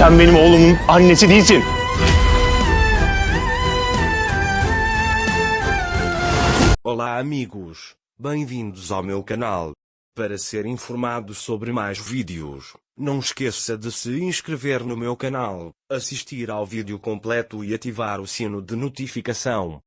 Sen benim oğlumun annesi değilsin. Olá amigos, bem-vindos ao meu canal. Para ser informado sobre mais vídeos, não esqueça de se inscrever no meu canal, assistir ao vídeo completo e ativar o sino de notificação.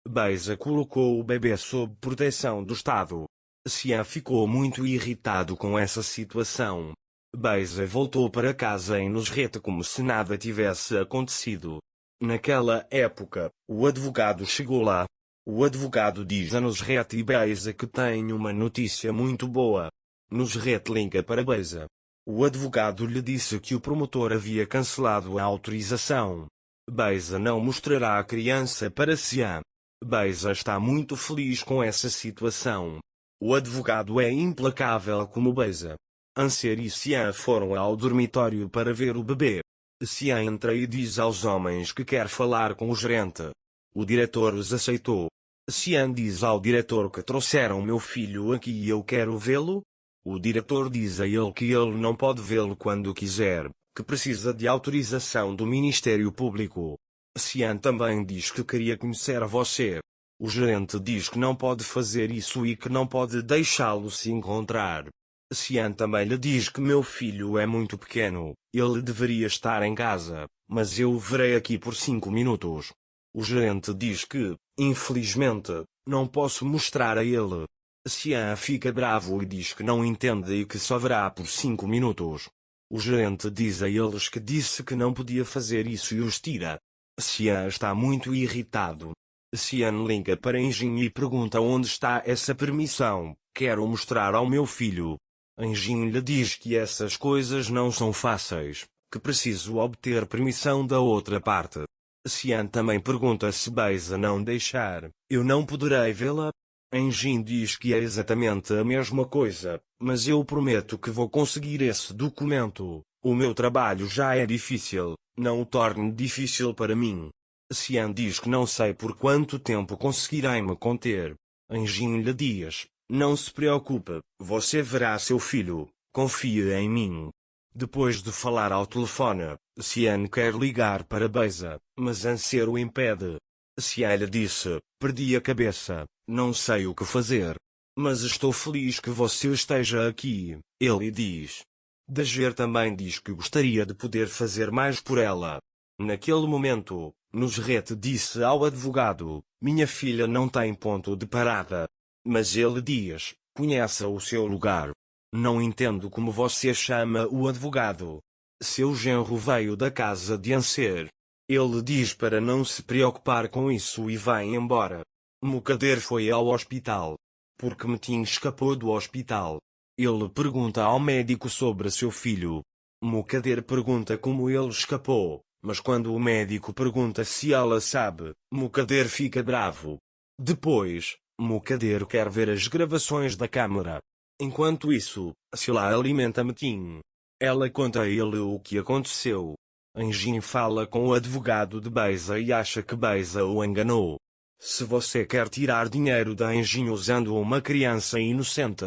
Beisa colocou o bebê sob proteção do Estado. Xian ficou muito irritado com essa situação. Beisa voltou para casa em Nusret como se nada tivesse acontecido. Naquela época, o advogado chegou lá. O advogado diz a Nusret e Beisa que tem uma notícia muito boa. Nusret liga para Beisa. O advogado lhe disse que o promotor havia cancelado a autorização. Beisa não mostrará a criança para Xian. Beisa está muito feliz com essa situação. O advogado é implacável como Beisa. Anser e Xian foram ao dormitório para ver o bebê. Xian entra e diz aos homens que quer falar com o gerente. O diretor os aceitou. Xian diz ao diretor que trouxeram meu filho aqui e eu quero vê-lo. O diretor diz a ele que ele não pode vê-lo quando quiser, que precisa de autorização do Ministério Público. Xian também diz que queria conhecer você. O gerente diz que não pode fazer isso e que não pode deixá-lo se encontrar. Xian também lhe diz que meu filho é muito pequeno, ele deveria estar em casa, mas eu o verei aqui por 5 minutos. O gerente diz que, infelizmente, não posso mostrar a ele. Xian fica bravo e diz que não entende e que só verá por 5 minutos. O gerente diz a eles que disse que não podia fazer isso e os tira. Xian está muito irritado. Xian liga para Engin e pergunta onde está essa permissão. Quero mostrar ao meu filho. Engin lhe diz que essas coisas não são fáceis, que preciso obter permissão da outra parte. Xian também pergunta se Beisa não deixar, eu não poderei vê-la? Engin diz que é exatamente a mesma coisa, mas eu prometo que vou conseguir esse documento. O meu trabalho já é difícil, não o torne difícil para mim. Xian diz que não sei por quanto tempo conseguirei me conter. Engin lhe diz, não se preocupe, você verá seu filho, confie em mim. Depois de falar ao telefone, Xian quer ligar para Beisa, mas Anser o impede. Xian lhe disse, perdi a cabeça, não sei o que fazer. Mas estou feliz que você esteja aqui, ele diz. Dager também diz que gostaria de poder fazer mais por ela. Naquele momento, Nusret disse ao advogado, minha filha não tem ponto de parada. Mas ele diz, conheça o seu lugar. Não entendo como você chama o advogado. Seu genro veio da casa de Anser. Ele diz para não se preocupar com isso e vai embora. Mukader foi ao hospital. Porque Metin escapou do hospital. Ele pergunta ao médico sobre seu filho. Mukader pergunta como ele escapou, mas quando o médico pergunta se ela sabe, Mukader fica bravo. Depois, Mukader quer ver as gravações da câmara. Enquanto isso, Sila alimenta Metin. Ela conta a ele o que aconteceu. Engin fala com o advogado de Beisa e acha que Beisa o enganou. Se você quer tirar dinheiro da Engin usando uma criança inocente,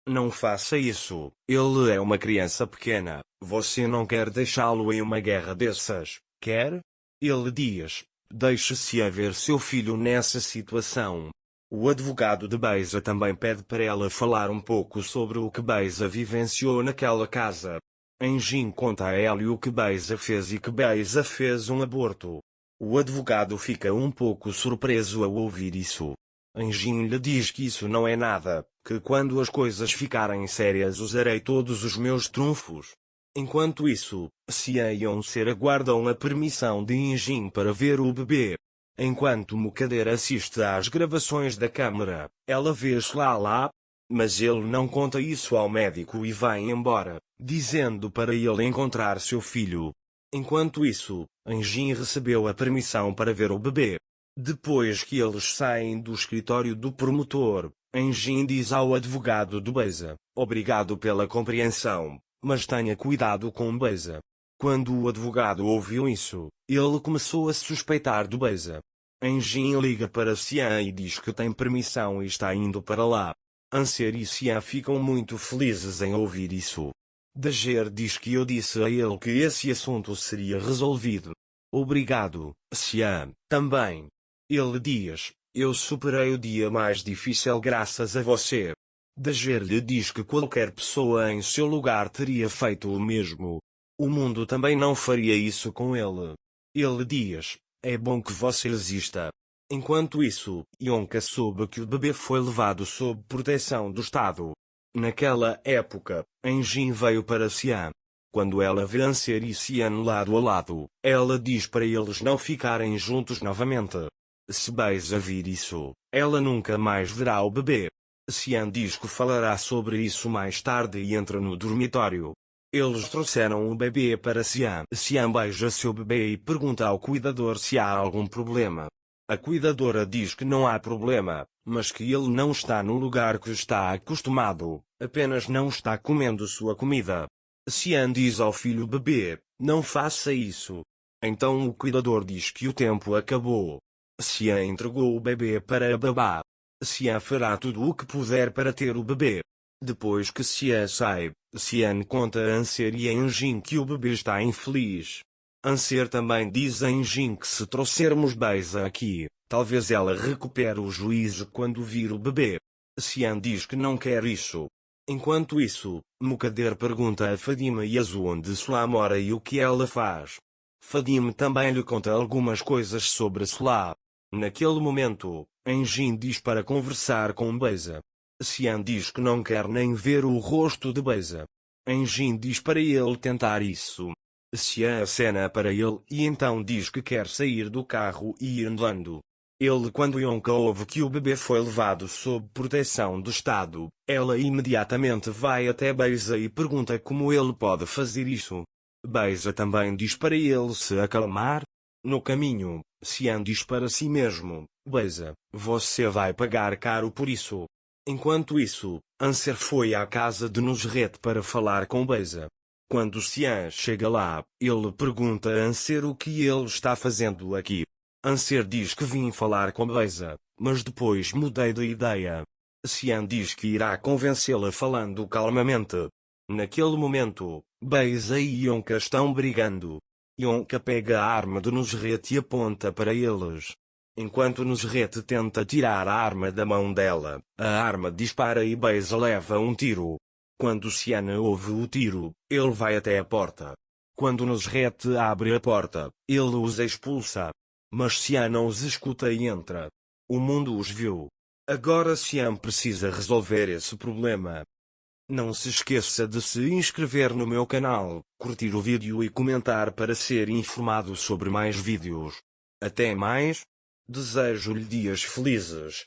não faça isso. Ele é uma criança pequena. Você não quer deixá-lo em uma guerra dessas, quer? Ele diz, deixe-se a ver seu filho nessa situação. O advogado de Beisa também pede para ela falar um pouco sobre o que Beisa vivenciou naquela casa. Engin conta a ela o que Beisa fez e que Beisa fez um aborto. O advogado fica um pouco surpreso ao ouvir isso. Engin lhe diz que isso não é nada, que quando as coisas ficarem sérias usarei todos os meus trunfos. Enquanto isso, Xian e Anser aguardam a permissão de Engin para ver o bebê. Enquanto Mukader assiste às gravações da câmara, ela vê lá, mas ele não conta isso ao médico e vai embora, dizendo para ele encontrar seu filho. Enquanto isso, Engin recebeu a permissão para ver o bebê. Depois que eles saem do escritório do promotor, Engin diz ao advogado de Beisa, obrigado pela compreensão, mas tenha cuidado com Beisa. Quando o advogado ouviu isso, ele começou a suspeitar de Beisa. Engin liga para Xian e diz que tem permissão e está indo para lá. Anser e Xian ficam muito felizes em ouvir isso. Dager diz que eu disse a ele que esse assunto seria resolvido. Obrigado, Cian. Também. Ele diz, eu superei o dia mais difícil graças a você. Dager lhe diz que qualquer pessoa em seu lugar teria feito o mesmo. O mundo também não faria isso com ele. Ele diz, é bom que você exista. Enquanto isso, Yonka soube que o bebê foi levado sob proteção do Estado. Naquela época, Enjin veio para Cian. Quando ela vê Anser e Cian lado a lado, ela diz para eles não ficarem juntos novamente. Se Beisa vir isso, ela nunca mais verá o bebê. Cian diz que falará sobre isso mais tarde e entra no dormitório. Eles trouxeram o bebê para Cian. Cian beija seu bebê e pergunta ao cuidador se há algum problema. A cuidadora diz que não há problema, mas que ele não está no lugar que está acostumado, apenas não está comendo sua comida. Cian diz ao filho bebê, não faça isso. Então o cuidador diz que o tempo acabou. Cian entregou o bebê para a babá. Cian fará tudo o que puder para ter o bebê. Depois que Cian sai, Cian conta a Anser e a Enjin que o bebê está infeliz. Anser também diz a Enjin que se trouxermos Beisa aqui, talvez ela recupere o juízo quando vir o bebê. Cian diz que não quer isso. Enquanto isso, Mukader pergunta a Fadime e Azu onde Solá mora e o que ela faz. Fadime também lhe conta algumas coisas sobre Solá. Naquele momento, Enjin diz para conversar com Beisa. Cian diz que não quer nem ver o rosto de Beisa. Enjin diz para ele tentar isso. Cian acena para ele e então diz que quer sair do carro e ir andando. Quando Yonka ouve que o bebê foi levado sob proteção do Estado, ela imediatamente vai até Beisa e pergunta como ele pode fazer isso. Beisa também diz para ele se acalmar. No caminho, Cian diz para si mesmo, Beisa, você vai pagar caro por isso. Enquanto isso, Anser foi à casa de Nusret para falar com Beisa. Quando Cian chega lá, ele pergunta a Anser o que ele está fazendo aqui. Anser diz que vim falar com Beisa, mas depois mudei de ideia. Cian diz que irá convencê-la falando calmamente. Naquele momento, Beisa e Yonka estão brigando. Yonka pega a arma de Nusret e aponta para eles. Enquanto Nusret tenta tirar a arma da mão dela, a arma dispara e Beisa leva um tiro. Quando Cian ouve o tiro, ele vai até a porta. Quando Nusret abre a porta, ele os expulsa. Mas Cian não os escuta e entra. O mundo os viu. Agora Cian precisa resolver esse problema. Não se esqueça de se inscrever no meu canal, curtir o vídeo e comentar para ser informado sobre mais vídeos. Até mais. Desejo-lhe dias felizes.